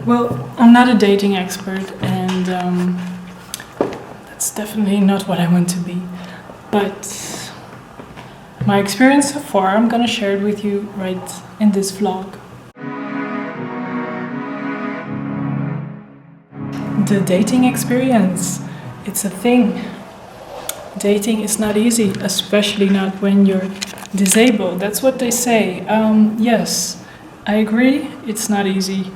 Well, I'm not a dating expert, and that's definitely not what I want to be. But my experience so far, I'm gonna share it with you right in this vlog. The dating experience, it's a thing. Dating is not easy, especially not when you're disabled. That's what they say. Yes, I agree, it's not easy.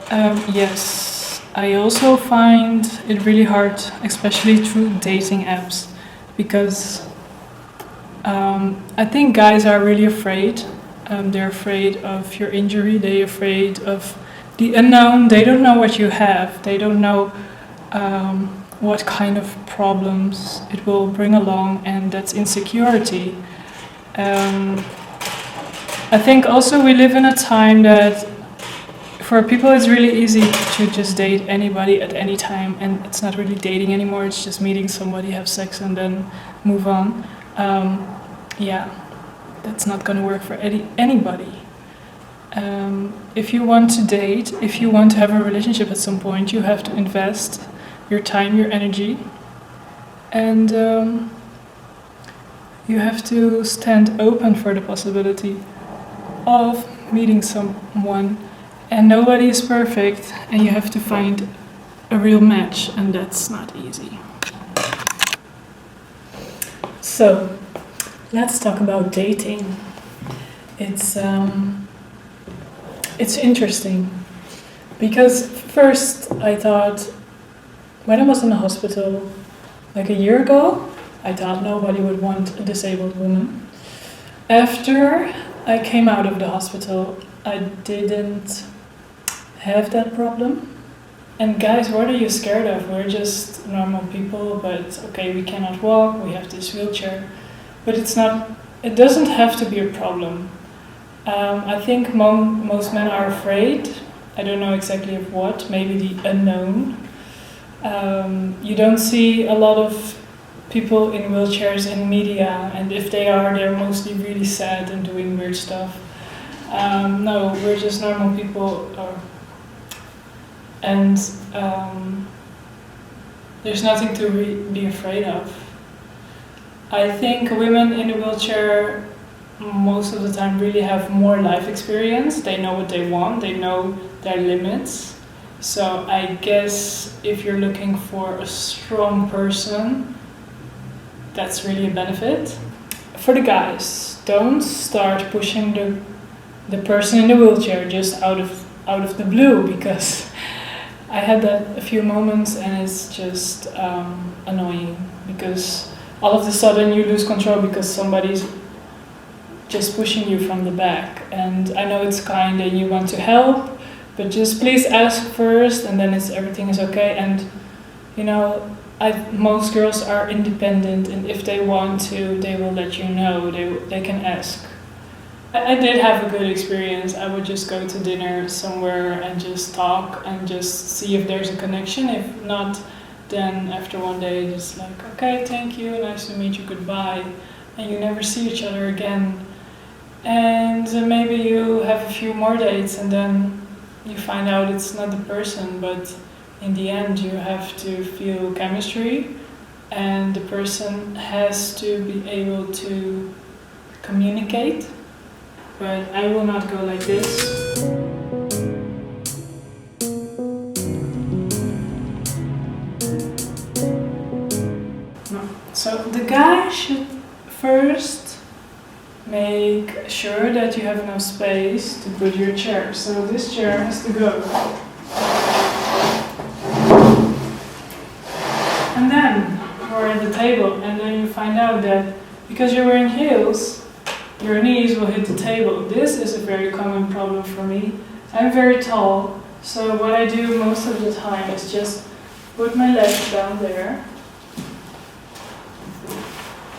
Yes, I also find it really hard, especially through dating apps, because I think guys are really afraid. They're afraid of your injury, they're afraid of the unknown. They don't know what you have, they don't know what kind of problems it will bring along, and that's insecurity. I think also we live in a time that for people it's really easy to just date anybody at any time, and it's not really dating anymore, it's just meeting somebody, have sex, and then move on. Yeah, that's not gonna work for anybody. If you want to date, if you want to have a relationship at some point, you have to invest your time, your energy, and you have to stand open for the possibility of meeting someone. And nobody is perfect, and you have to find a real match, and that's not easy. So, let's talk about dating. It's interesting, because first I thought, when I was in the hospital like a year ago, I thought nobody would want a disabled woman. After I came out of the hospital, I didn't have that problem. And guys, what are you scared of? We're just normal people, but okay, we cannot walk, we have this wheelchair. But it doesn't have to be a problem. I think most men are afraid. I don't know exactly of what, maybe the unknown. You don't see a lot of people in wheelchairs in media, and if they are, they're mostly really sad and doing weird stuff. No, we're just normal people, and there's nothing to be afraid of. I think women in a wheelchair most of the time really have more life experience. They know what they want, they know their limits. So I guess if you're looking for a strong person, that's really a benefit. For the guys, don't start pushing the person in the wheelchair just out of the blue, because I had that a few moments, and it's just annoying, because all of a sudden you lose control because somebody's just pushing you from the back. And I know it's kind and you want to help, but just please ask first, and then everything is okay. And you know, most girls are independent, and if they want to, they will let you know. They can ask. I did have a good experience. I would just go to dinner somewhere and just talk and just see if there's a connection. If not, then after one day, just like, okay, thank you, nice to meet you, goodbye. And you never see each other again. And maybe you have a few more dates, and then you find out it's not the person, but in the end you have to feel chemistry, and the person has to be able to communicate. But I will not go like this. No. So the guy should first make sure that you have enough space to put your chair. So this chair has to go. And then you're at the table, and then you find out that because you're wearing heels, your knees will hit the table. This is a very common problem for me. I'm very tall, so what I do most of the time is just put my legs down there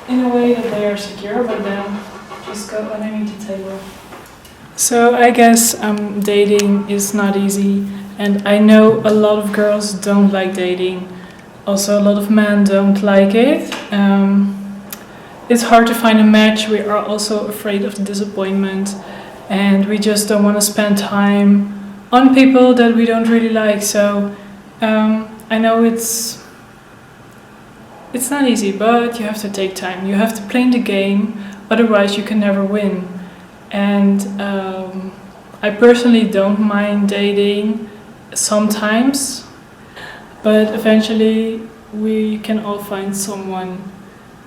in a way that they are secure, but then just go underneath the table. So I guess dating is not easy, and I know a lot of girls don't like dating. Also, a lot of men don't like it. It's hard to find a match. We are also afraid of the disappointment, and we just don't want to spend time on people that we don't really like. So I know it's not easy, but you have to take time. You have to play the game, otherwise you can never win. And I personally don't mind dating sometimes, but eventually we can all find someone,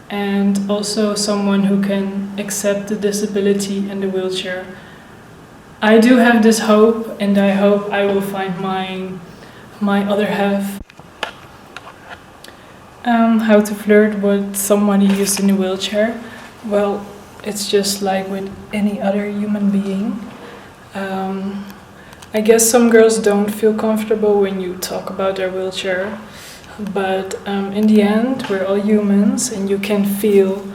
and also someone who can accept the disability and the wheelchair. I do have this hope, and I hope I will find my other half. How to flirt with somebody who's in a wheelchair? Well, it's just like with any other human being. I guess some girls don't feel comfortable when you talk about their wheelchair, but in the end, we're all humans, and you can feel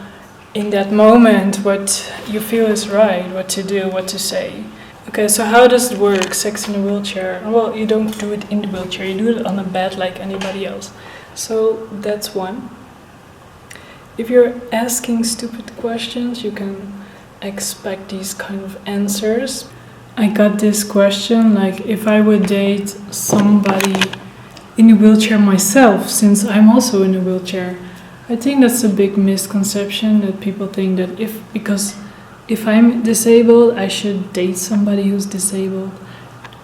in that moment what you feel is right, what to do, what to say. Okay, so how does it work, sex in a wheelchair? Well, you don't do it in the wheelchair, you do it on a bed like anybody else. So that's one. If you're asking stupid questions, you can expect these kind of answers. I got this question, like if I would date somebody in a wheelchair myself, since I'm also in a wheelchair. I think that's a big misconception, that people think that because if I'm disabled, I should date somebody who's disabled,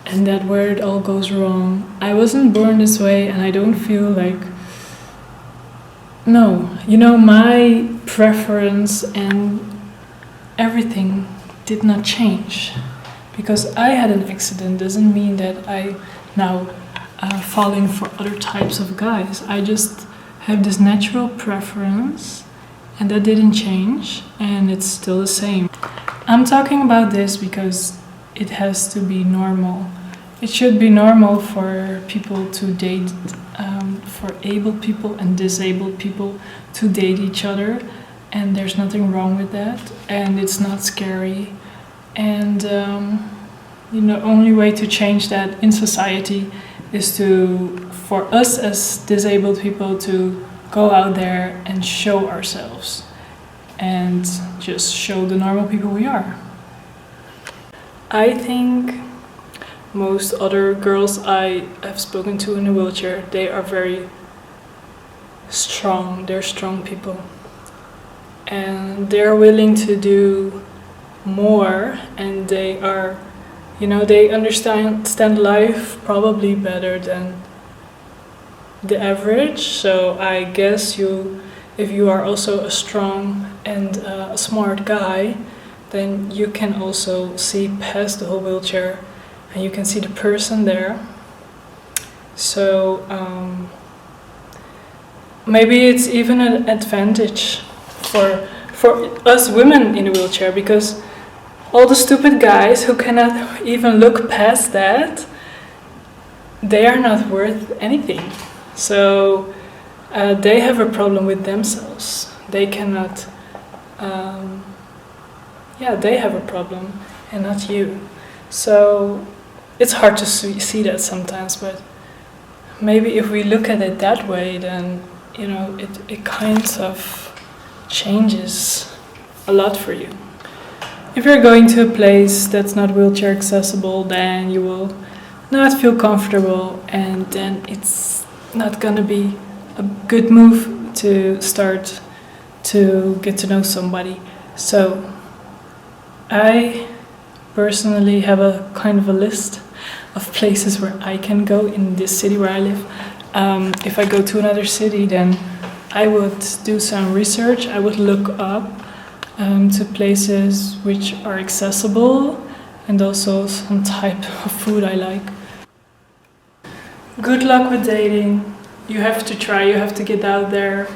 and that where it all goes wrong. I wasn't born this way, and I don't feel like... No, my preference and everything did not change. Because I had an accident doesn't mean that I now falling for other types of guys. I just have this natural preference, and that didn't change, and it's still the same. I'm talking about this because it has to be normal. It should be normal for people to date, for able people and disabled people to date each other, and there's nothing wrong with that, and it's not scary. And the only way to change that in society is for us as disabled people to go out there and show ourselves and just show the normal people we are. I think most other girls I have spoken to in a wheelchair, they are very strong. They're strong people. And they're willing to do more, and they are, they understand life probably better than the average. So I guess if you are also a strong and a smart guy, then you can also see past the whole wheelchair, and you can see the person there. So maybe it's even an advantage for us women in a wheelchair, because all the stupid guys who cannot even look past that, they are not worth anything. So they have a problem with themselves. They cannot, they have a problem, and not you. So it's hard to see that sometimes, but maybe if we look at it that way, then it kind of changes a lot for you. If you're going to a place that's not wheelchair accessible, then you will not feel comfortable, and then it's not gonna be a good move to start to get to know somebody. So I personally have a kind of a list of places where I can go in this city where I live. If I go to another city, then I would do some research. I would look up to places which are accessible, and also some type of food I like. Good luck with dating. You have to try, you have to get out there.